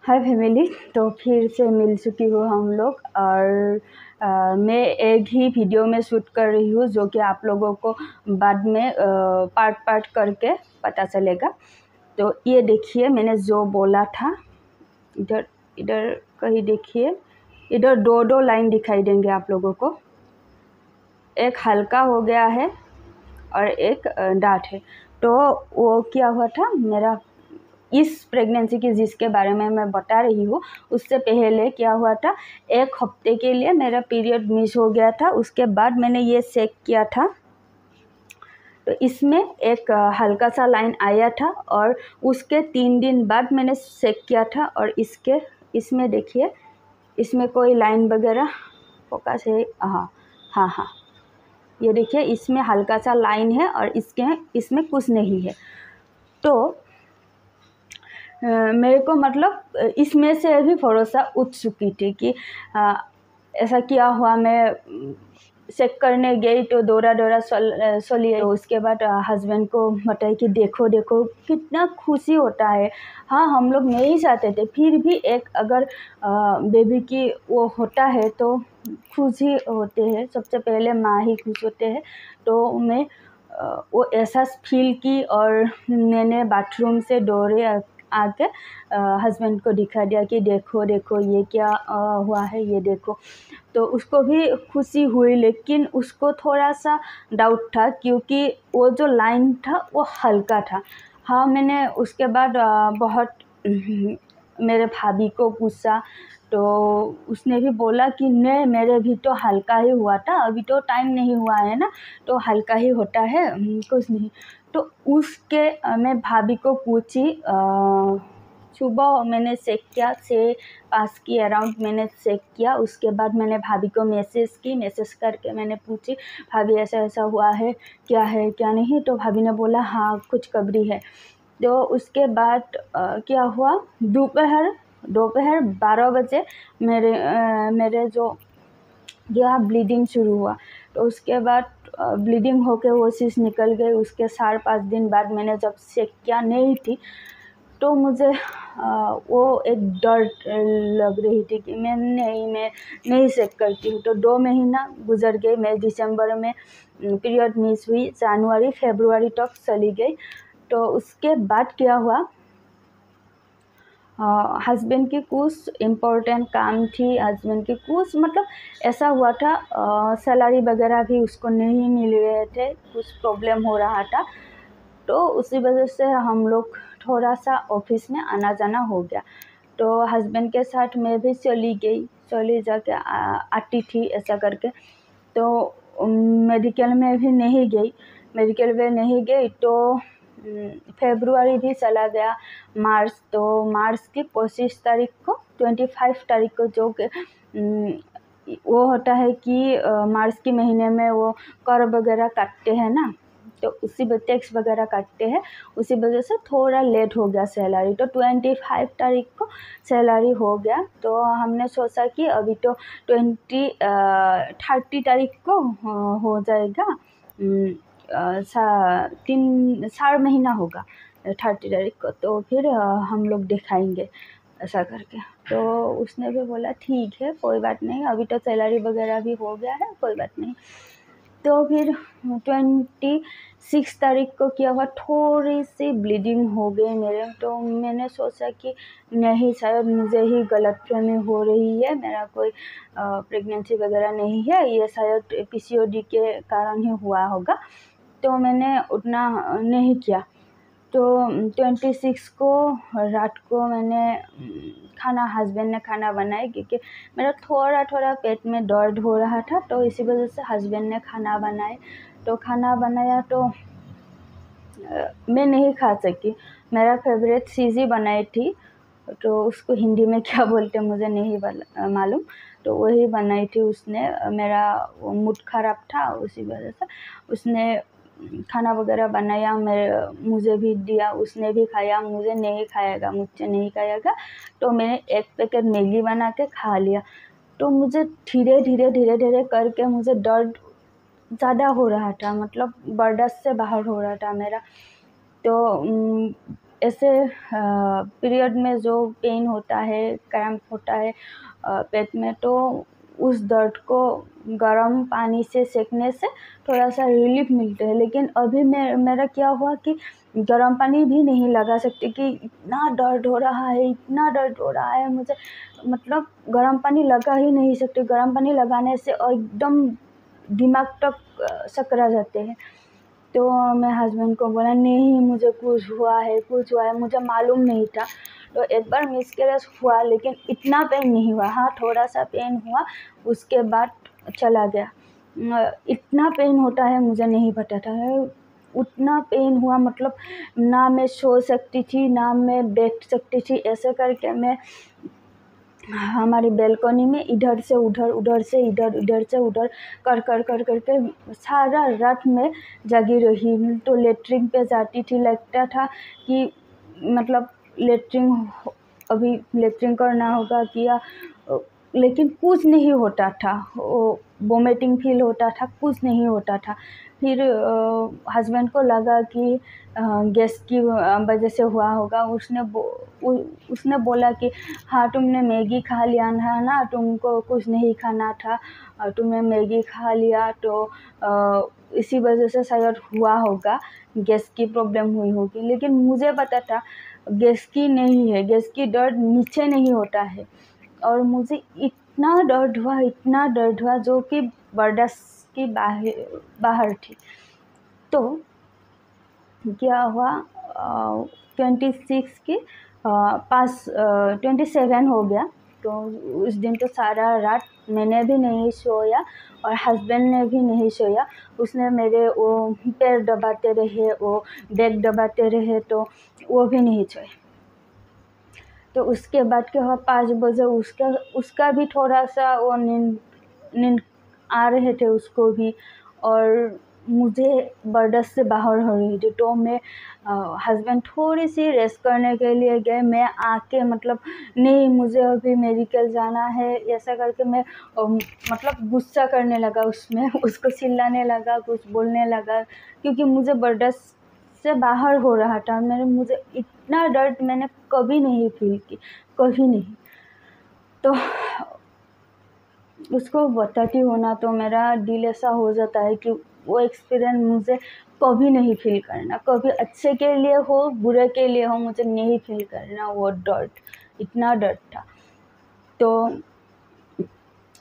हाय family, तो फिर से मिल चुकी हूँ हम लोग। और मैं एक ही वीडियो में शूट कर रही हूँ जो कि आप लोगों को बाद में पार्ट पार्ट करके पता चलेगा। तो ये देखिए, मैंने जो बोला था, इधर इधर कहीं देखिए, इधर दो लाइन दिखाई देंगे आप लोगों को। एक हल्का हो गया है और एक डार्क है। तो वो क्या हुआ था, मेरा इस प्रेगनेंसी की जिसके बारे में मैं बता रही हूँ, उससे पहले क्या हुआ था, एक हफ्ते के लिए मेरा पीरियड मिस हो गया था। उसके बाद मैंने ये चेक किया था, तो इसमें एक हल्का सा लाइन आया था। और उसके 3 दिन बाद मैंने चेक किया था, और इसमें देखिए, इसमें कोई लाइन वगैरह फोकस है। हाँ हाँ हाँ, ये देखिए, इसमें हल्का सा लाइन है और इसमें कुछ नहीं है। तो मेरे को मतलब इसमें से भी भरोसा उठ चुकी थी कि ऐसा क्या हुआ। मैं चेक करने गई तो दौरा सोली। उसके बाद हस्बैंड को बताया कि देखो देखो कितना खुशी होता है। हाँ, हम लोग नहीं चाहते थे, फिर भी एक अगर बेबी की वो होता है तो खुशी होते हैं। सबसे पहले माँ ही खुश होते हैं। तो मैं वो एहसास फील की, और मैंने बाथरूम से दौड़े आके हस्बैंड को दिखा दिया कि देखो देखो ये क्या हुआ है, ये देखो। तो उसको भी खुशी हुई, लेकिन उसको थोड़ा सा डाउट था क्योंकि वो जो लाइन था वो हल्का था। हाँ, मैंने उसके बाद बहुत मेरे भाभी को पूछा, तो उसने भी बोला कि नहीं, मेरे भी तो हल्का ही हुआ था, अभी तो टाइम नहीं हुआ है ना, तो हल्का ही होता है, कुछ नहीं। तो उसके मैं भाभी को पूछी, सुबह मैंने चेक किया, 6-5 की अराउंड मैंने चेक किया। उसके बाद मैंने भाभी को मैसेज करके मैंने पूछी, भाभी ऐसा ऐसा हुआ है क्या नहीं। तो भाभी ने बोला हाँ, कुछ कबरी है। तो उसके बाद क्या हुआ, दोपहर 12 बजे मेरे जो यहाँ ब्लीडिंग शुरू हुआ। तो उसके बाद ब्लीडिंग होके वो चीज़ निकल गई। उसके 4-5 दिन बाद मैंने जब चेक किया, नहीं थी। तो मुझे वो एक डर लग रही थी कि मैं नहीं चेक करती हूँ। तो 2 महीना गुजर गए। मैं दिसंबर में पीरियड मिस हुई, जनवरी फरवरी तक चली गई। तो उसके बाद क्या हुआ, हस्बैंड की कुछ इम्पोर्टेंट काम थी, हस्बैंड की कुछ मतलब ऐसा हुआ था, सैलरी वगैरह भी उसको नहीं मिल रहे थे, कुछ प्रॉब्लम हो रहा था। तो उसी वजह से हम लोग थोड़ा सा ऑफिस में आना जाना हो गया। तो हस्बैंड के साथ मैं भी चली जाके आती थी ऐसा करके। तो मेडिकल में नहीं गई। तो फरवरी भी चला गया, मार्च। तो मार्च की 25 तारीख को, 25 तारीख को जो कि वो होता है कि मार्च के महीने में वो कर वगैरह काटते हैं ना, तो उसी में टैक्स वगैरह काटते हैं। उसी वजह से थोड़ा लेट हो गया सैलरी। तो 25 तारीख को सैलरी हो गया। तो हमने सोचा कि अभी तो 30 तारीख को हो जाएगा, 4 महीना होगा 30 तारीख को, तो फिर हम लोग दिखाएंगे ऐसा करके। तो उसने भी बोला ठीक है, कोई बात नहीं, अभी तो सैलरी वगैरह भी हो गया है, कोई बात नहीं। तो फिर 26 तारीख को क्या हुआ, थोड़ी सी ब्लीडिंग हो गई मेरे। तो मैंने सोचा कि नहीं, शायद मुझे ही गलतफहमी हो रही है, मेरा कोई प्रेगनेंसी वगैरह नहीं है, ये शायद पीसीओडी के कारण ही हुआ होगा। तो मैंने उतना नहीं किया। तो 26 को रात को मैंने हस्बैंड ने खाना बनाया, क्योंकि मेरा थोड़ा पेट में दर्द हो रहा था। तो इसी वजह से हस्बैंड ने खाना बनाए। तो खाना बनाया तो मैं नहीं खा सकी। मेरा फेवरेट चीज़ बनाई थी, तो उसको हिंदी में क्या बोलते मुझे नहीं मालूम। तो वही बनाई थी उसने। मेरा मूड ख़राब था, उसी वजह से उसने खाना वगैरह बनाया, मुझे भी दिया, उसने भी खाया, मुझसे नहीं खाएगा। तो मैंने एक पैकेट मैगी बना के खा लिया। तो मुझे धीरे धीरे करके मुझे दर्द ज़्यादा हो रहा था, मतलब बर्दाश्त से बाहर हो रहा था मेरा। तो ऐसे पीरियड में जो पेन होता है, क्रैम्प होता है पेट में, तो उस दर्द को गर्म पानी से सेकने से थोड़ा सा रिलीफ मिलता है। लेकिन अभी मेरा क्या हुआ कि गर्म पानी भी नहीं लगा सकती कि इतना दर्द हो रहा है, इतना दर्द हो रहा है मुझे, मतलब गर्म पानी लगा ही नहीं सकती। गर्म पानी लगाने से एकदम दिमाग तक चकरा जाते हैं। तो मैं हस्बैंड को बोला नहीं मुझे कुछ हुआ है, मुझे मालूम नहीं था। तो एक बार मिसकैरेज हुआ, लेकिन इतना पेन नहीं हुआ। हाँ, थोड़ा सा पेन हुआ, उसके बाद चला गया। इतना पेन होता है मुझे नहीं पता था। उतना पेन हुआ, मतलब ना मैं सो सकती थी, ना मैं बैठ सकती थी। ऐसे करके मैं हमारी बैल्कनी में इधर से उधर, उधर से इधर, इधर से उधर करके सारा रात में जगी रही। तो लेटरिन पे जाती थी, लगता था कि मतलब अभी लेटरिन करना होगा किया, लेकिन कुछ नहीं होता था। वोमिटिंग फील होता था, कुछ नहीं होता था। फिर हस्बैंड को लगा कि गैस की वजह से हुआ होगा। उसने बोला कि हाँ, तुमने मैगी खा लिया था ना, तुमको कुछ नहीं खाना था, तुमने मैगी खा लिया, तो इसी वजह से शायद हुआ होगा, गैस की प्रॉब्लम हुई होगी। लेकिन मुझे पता था गैस की नहीं है, गैस की दर्द नीचे नहीं होता है। और मुझे इतना दर्द हुआ जो कि बर्दाश्त की बाहर थी। तो क्या हुआ, 26 के पास 27 हो गया। तो उस दिन तो सारा रात मैंने भी नहीं सोया और हस्बैंड ने भी नहीं सोया। उसने मेरे वो पैर दबाते रहे, वो बैग दबाते रहे, तो वो भी नहीं सोए। तो उसके बाद क्या हुआ, 5 बजे उसका भी थोड़ा सा वो नींद आ रहे थे उसको भी, और मुझे बर्दाश्त से बाहर हो रही थी। तो मैं हस्बैंड थोड़ी सी रेस्ट करने के लिए गए। मैं आके मतलब नहीं मुझे अभी मेडिकल जाना है, ऐसा करके मैं मतलब गुस्सा करने लगा उसमें उसको चिल्लाने लगा, कुछ बोलने लगा, क्योंकि मुझे बर्दाश्त से बाहर हो रहा था। मुझे इतना दर्द मैंने कभी नहीं फील की, कभी नहीं। तो उसको बताती हूँ ना, तो मेरा दिल ऐसा हो जाता है कि वो एक्सपीरियंस मुझे कभी नहीं फील करना, कभी अच्छे के लिए हो, बुरे के लिए हो, मुझे नहीं फील करना वो दर्द। इतना दर्द था। तो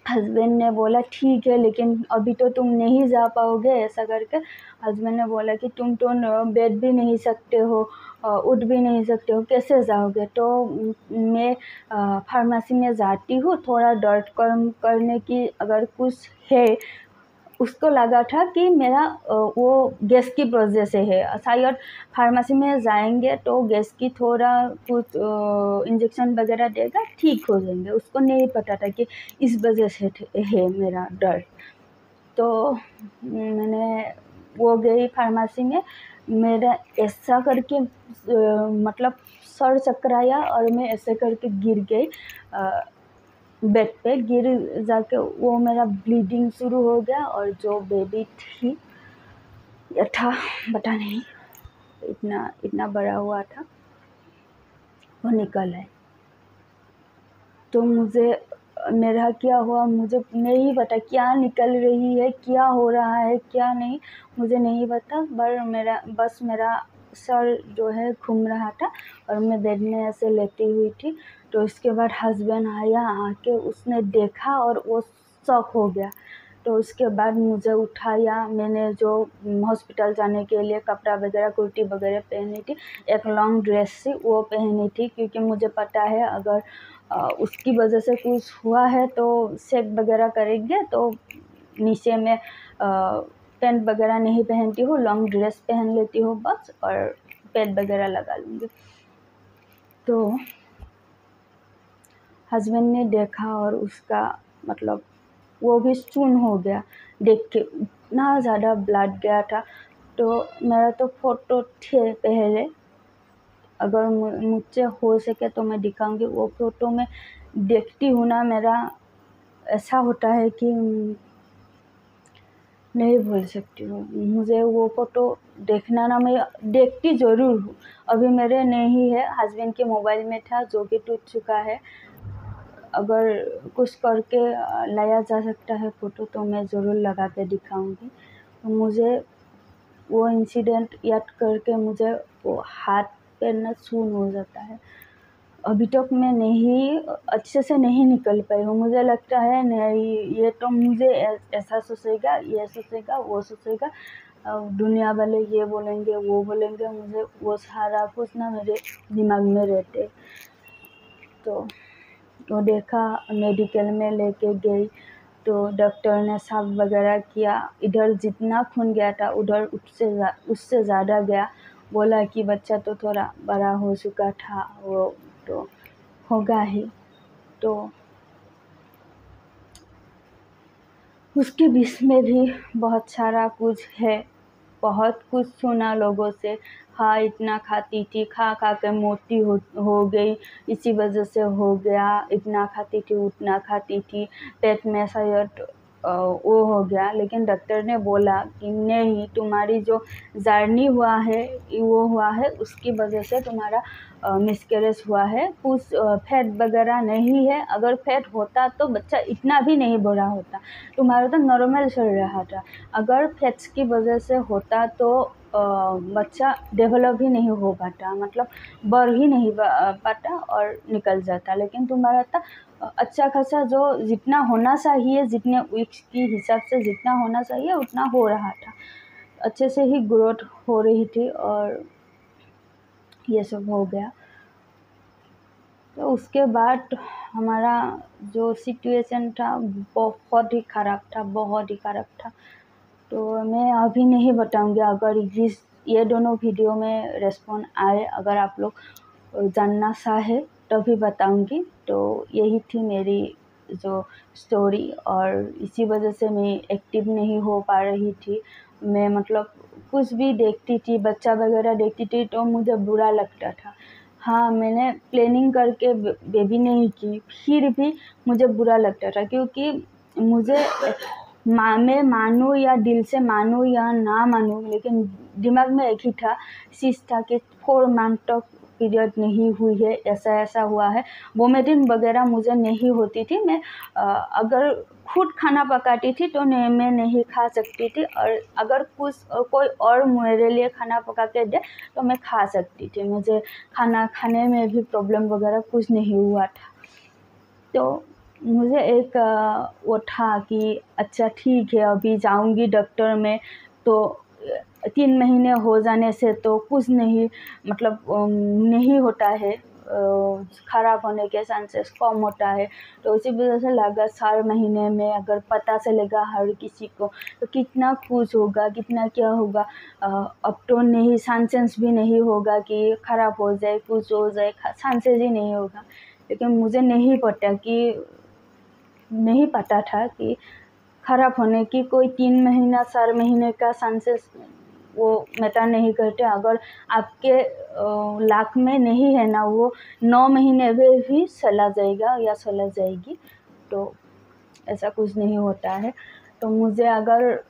हस्बैंड ने बोला ठीक है, लेकिन अभी तो तुम नहीं जा पाओगे, ऐसा करके हस्बैंड ने बोला कि तुम तो बैठ भी नहीं सकते हो, उठ भी नहीं सकते हो, कैसे जाओगे। तो मैं फार्मेसी में जाती हूँ, थोड़ा दर्द कम करने की अगर कुछ है। उसको लगा था कि मेरा वो गैस की वजह से है, शायद फार्मेसी में जाएंगे तो गैस की थोड़ा कुछ इंजेक्शन वगैरह देगा, ठीक हो जाएंगे। उसको नहीं पता था कि इस वजह से है मेरा दर्द। तो मैंने वो गई फार्मेसी में, मेरा ऐसा करके मतलब सर चकराया और मैं ऐसे करके गिर गई, बेड पे गिर जाके वो मेरा ब्लीडिंग शुरू हो गया। और जो बेबी थी या था पता नहीं, इतना इतना बड़ा हुआ था, वो निकल है। तो मेरा क्या हुआ मुझे नहीं पता, क्या निकल रही है, क्या हो रहा है, क्या नहीं, मुझे नहीं पता। बस मेरा सर जो है घूम रहा था और मैं बेड में ऐसे लेटी हुई थी। तो उसके बाद हस्बैंड आया, आके उसने देखा और वो शॉक हो गया। तो उसके बाद मुझे उठाया, मैंने जो हॉस्पिटल जाने के लिए कपड़ा वगैरह, कुर्ती वगैरह पहनी थी, एक लॉन्ग ड्रेस थी वो पहनी थी, क्योंकि मुझे पता है अगर उसकी वजह से कुछ हुआ है तो सेक वगैरह करेंगे। तो नीचे में पैंट वगैरह नहीं पहनती हूँ, लॉन्ग ड्रेस पहन लेती हूँ बस, और पैड वगैरह लगा लूँगी। तो हस्बैंड ने देखा और उसका मतलब वो भी सुन्न हो गया देख के, इतना ज़्यादा ब्लड गया था। तो मेरा तो फ़ोटो थे पहले, अगर मुझसे हो सके तो मैं दिखाऊंगी। वो फ़ोटो में देखती हूँ ना, मेरा ऐसा होता है कि नहीं भूल सकती हूँ। मुझे वो फ़ोटो देखना ना, मैं देखती ज़रूर हूँ। अभी मेरे नहीं है, हस्बैंड के मोबाइल में था जो कि टूट चुका है। अगर कुछ करके लाया जा सकता है फ़ोटो तो मैं ज़रूर लगा के दिखाऊंगी। तो मुझे वो इंसिडेंट याद करके मुझे वो हाथ पैर ना सून हो जाता है। अभी तक मैं नहीं अच्छे से नहीं निकल पाई हूँ। मुझे लगता है नहीं, ये तो मुझे ऐसा सोचेगा, ये सोचेगा, वो सोचेगा, दुनिया वाले ये बोलेंगे, वो बोलेंगे, मुझे वो सारा कुछ ना मेरे दिमाग में रहते। तो वो देखा, मेडिकल में लेके गई तो डॉक्टर ने साफ वगैरह किया। इधर जितना खून गया था उधर उससे ज़्यादा गया। बोला कि बच्चा तो थोड़ा बड़ा हो चुका था, वो तो होगा ही। तो उसके बीच में भी बहुत सारा कुछ है, बहुत कुछ सुना लोगों से। हाँ, इतना खाती थी, खा खा के मोटी हो गई, इसी वजह से हो गया। इतना खाती थी, उतना खाती थी, पेट में शायद वो हो गया। लेकिन डॉक्टर ने बोला कि नहीं, तुम्हारी जो जर्नी हुआ है, वो हुआ है, उसकी वजह से तुम्हारा मिसकैरेज हुआ है। कुछ फैट वगैरह नहीं है। अगर फैट होता तो बच्चा इतना भी नहीं बड़ा होता, तुम्हारा तो नॉर्मल चल रहा था। अगर फैट्स की वजह से होता तो बच्चा डेवलप ही नहीं हो पाता, मतलब बढ़ ही नहीं पाता और निकल जाता। लेकिन तुम्हारा था अच्छा खासा, जो जितना होना चाहिए, जितने वीक्स की हिसाब से जितना होना चाहिए उतना हो रहा था, अच्छे से ही ग्रोथ हो रही थी, और ये सब हो गया। तो उसके बाद हमारा जो सिचुएशन था बहुत ही ख़राब था, बहुत ही ख़राब था। तो मैं अभी नहीं बताऊंगी। अगर ये दोनों वीडियो में रेस्पॉन्ड आए, अगर आप लोग जानना चाहे तभी बताऊंगी। तो यही थी मेरी जो स्टोरी, और इसी वजह से मैं एक्टिव नहीं हो पा रही थी। मैं मतलब कुछ भी देखती थी, बच्चा वगैरह देखती थी तो मुझे बुरा लगता था। हाँ, मैंने प्लानिंग करके बेबी नहीं की, फिर भी मुझे बुरा लगता था, क्योंकि मुझे मैं मानूँ या दिल से मानूँ या ना मानूँ, लेकिन दिमाग में एक ही था, चीज़ था कि 4 मंथ तक पीरियड नहीं हुई है, ऐसा हुआ है। वोमिटिंग वगैरह मुझे नहीं होती थी। मैं अगर खुद खाना पकाती थी तो मैं नहीं खा सकती थी, और अगर कोई और मेरे लिए खाना पका के दे तो मैं खा सकती थी। मुझे खाना खाने में भी प्रॉब्लम वगैरह कुछ नहीं हुआ था। तो मुझे एक वो था कि अच्छा ठीक है, अभी जाऊंगी डॉक्टर में तो 3 महीने हो जाने से तो कुछ नहीं, मतलब नहीं होता है, ख़राब होने के चांसेस कम होता है। तो उसी वजह से लगा 4 महीने में अगर पता चलेगा हर किसी को तो कितना कुछ होगा, कितना क्या होगा। अब तो नहीं, चांसेस भी नहीं होगा कि ख़राब हो जाए, कुछ हो जाए, चांसेस ही नहीं होगा। लेकिन मुझे नहीं पता था कि ख़राब होने की कोई 3 महीना 4 महीने का चांसेस वो मैटर नहीं करते। अगर आपके लाख में नहीं है ना, वो 9 महीने में भी चला जाएगा या चला जाएगी, तो ऐसा कुछ नहीं होता है। तो मुझे अगर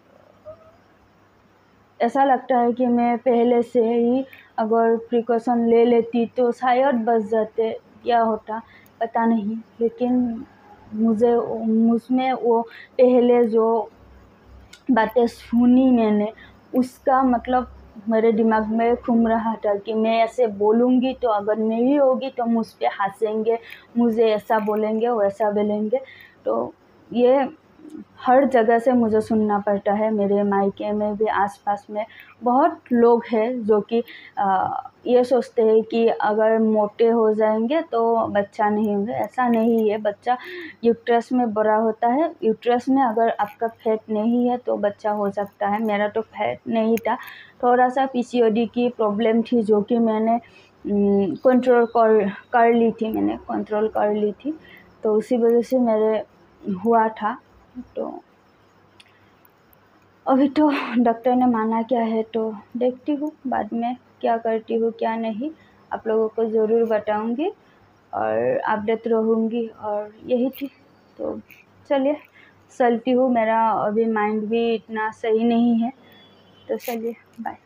ऐसा लगता है कि मैं पहले से ही अगर प्रिकॉशन ले लेती तो शायद बच जाते, क्या होता पता नहीं। लेकिन मुझमें वो पहले जो बातें सुनी मैंने, उसका मतलब मेरे दिमाग में घूम रहा था कि मैं ऐसे बोलूँगी तो अगर नहीं होगी तो मुझ पे हंसेंगे, मुझे ऐसा बोलेंगे, वैसा बोलेंगे। तो ये हर जगह से मुझे सुनना पड़ता है। मेरे मायके में भी, आसपास में बहुत लोग हैं जो कि ये सोचते हैं कि अगर मोटे हो जाएंगे तो बच्चा नहीं होगा। ऐसा नहीं है, बच्चा यूट्रस में बड़ा होता है। यूट्रस में अगर आपका फैट नहीं है तो बच्चा हो सकता है। मेरा तो फैट नहीं था, थोड़ा सा पीसीओडी की प्रॉब्लम थी जो कि मैंने कंट्रोल कर ली थी, तो उसी वजह से मेरे हुआ था। तो अभी तो डॉक्टर ने माना क्या है, तो देखती हूँ बाद में क्या करती हूँ क्या नहीं। आप लोगों को ज़रूर बताऊँगी और अपडेट रहूँगी। और यही थी। तो चलिए चलती हूँ, मेरा अभी माइंड भी इतना सही नहीं है, तो चलिए बाय।